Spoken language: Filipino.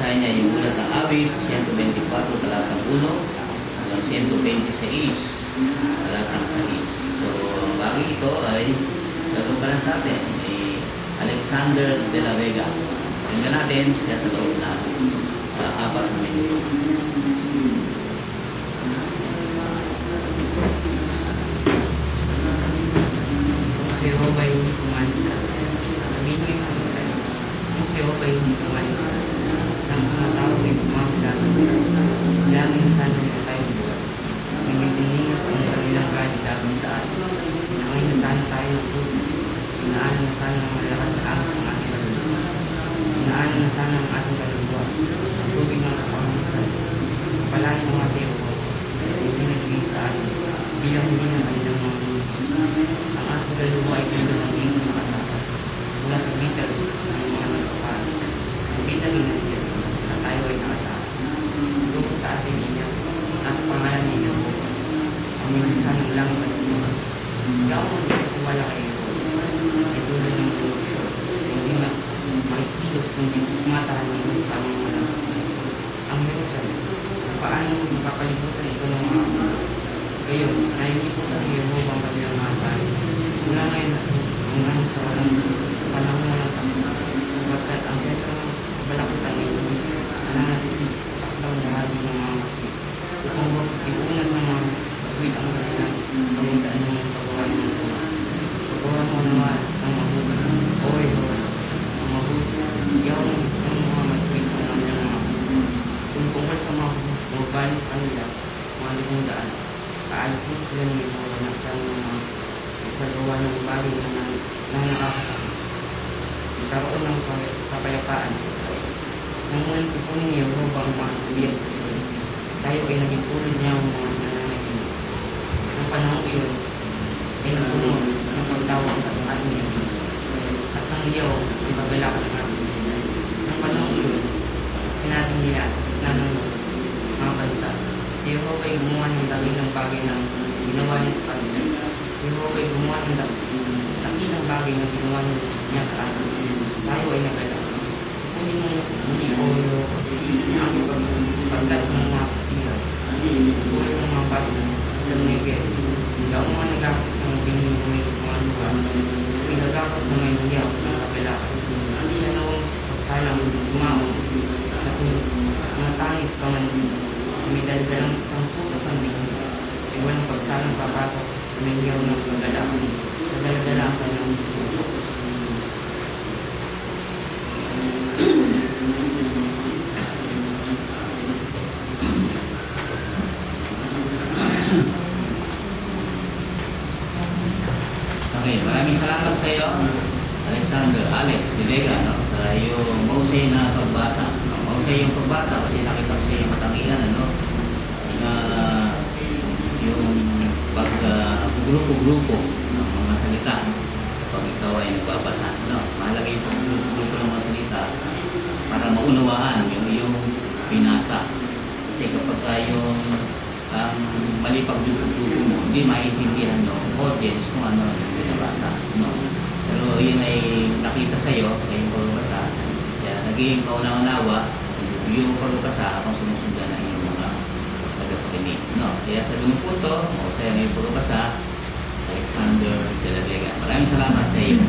babasahin niya yung ulat ng awit, 124, talatang 1 hanggang 126, talatang 6. So, ang bagay ito ay gagawin sa atin ni Alexander de la Vega. Tingnan natin siya sa loob na 4 na minuto. Si Jehovah ay hindi kumain sa aminin ng Israel. Kung si Jehovah ay hindi kumain sa ang mga tao ay pumapagatan sa langin sana nila tayo buwan. Nagiginigas ang kanilang galit laban sa atin. Pinangay na sana tayo ng tubig. Pinaan na sana ang malakas na agos ng ating kaluluwa. Pinaan na sana ang ating kaluluwa sa tubig ng kapangamisan. Palahin mo nga si Jehovah at hindi nagbigay sa atin bilang hindi ng kanilang mga ang ating kaluluwa ay pilo ng hindi makatakas mula sa bitag ng mga nagpapaan. Ang bitag na siya at tayo ay nakatakas. Tungkol sa atin inyas, nasa pangalan ni Jehovah, ang milikha ng langit at lupa. Hindi ako magkakawala kay Jehovah. Ay tulad ng produksyon, hindi makikilos kundi kumatahan ng mas tamang malang. Ang Jerusalem, paano makakalimutan ito ng mga gayon, nailiputan ni Jehovah ang kanilang mga tayo. Mula ngayon hanggang sa panahon walang takot. Pagkat ang sentro ng balakutan ay nananatili sa takdang lahari ng mga upang iunat ng mga tuwid ang kanilang kamisaan ng paggawa ng sama. Paggawa mo naman ng mabuti. O Jehovah, ang mabuti. Iyaw ng mga matuwid ang kanilang mga puso. Kung tungkol sa mga mabali sa kanila, mga libong-daan, kaalisin sila ni Jehovah na sa gawa ng bagay na nakakasakit. Nagkaroon ng kapayapaan sa Israel. Nang mulang tipunin ni Jehovah ang mga tulian sa Sion, tayo ay naging tulad niya ang mga nananaginip. Nang panahon iyon, ay napuno ng pagtawag at ang ating ibig. At nang iyaw, ay pagalakan ang ating ibig. Nang panahon iyon, sinabi nila sa gitna ng mga bansa, si Jehovah ay gumawa ng dakilang bagay na ginawa niya sa kanila. Si Jehovah ay gumawa ng dakilang bagay na ginawa niya sa atin. Tayo ay nagalak. Kunin mo muli o ang pagkat ng mga kapila. Tulad ng mga batis sa Negev. Ikaw mga nagkakasip ng bining na may mga lugar. Pinagapas na may hiyaw ng kapalakan. Siya na ang pagsalang gumaon na mga tangis pa man may daldalang isang sukat ng bining. Iwan ang pagsalang papasok may hiyaw ng pagalakan. Nadala-dala ang kanyang bukas. Okay, maraming salamat sa iyo, Alex de Vega, no, sa iyong mahusay na pagbasa. Mahusay yung pagbasa kasi nakita ko sa iyong katangian, ano, na yung pag-grupo-grupo ng mga salita pag ikaw ay nagbabasa. No, mahalaga yung pag-grupo ng mga salita para maunawaan yung iyong pinasa. Kasi kapag yung mali pag-grupo mo, hindi maintindihan ng audience kung ano yung binabasa. No? Pero yun ay nakita sa iyo, sa iyong pagbabasa. Kaya naging kauna-unawa yung pagbabasa habang sumusundan na iyong mga tagapakinig. No? Kaya sa ganung punto, o sa iyong pagbabasa, Alexander de la Vega. Maraming salamat sa iyo.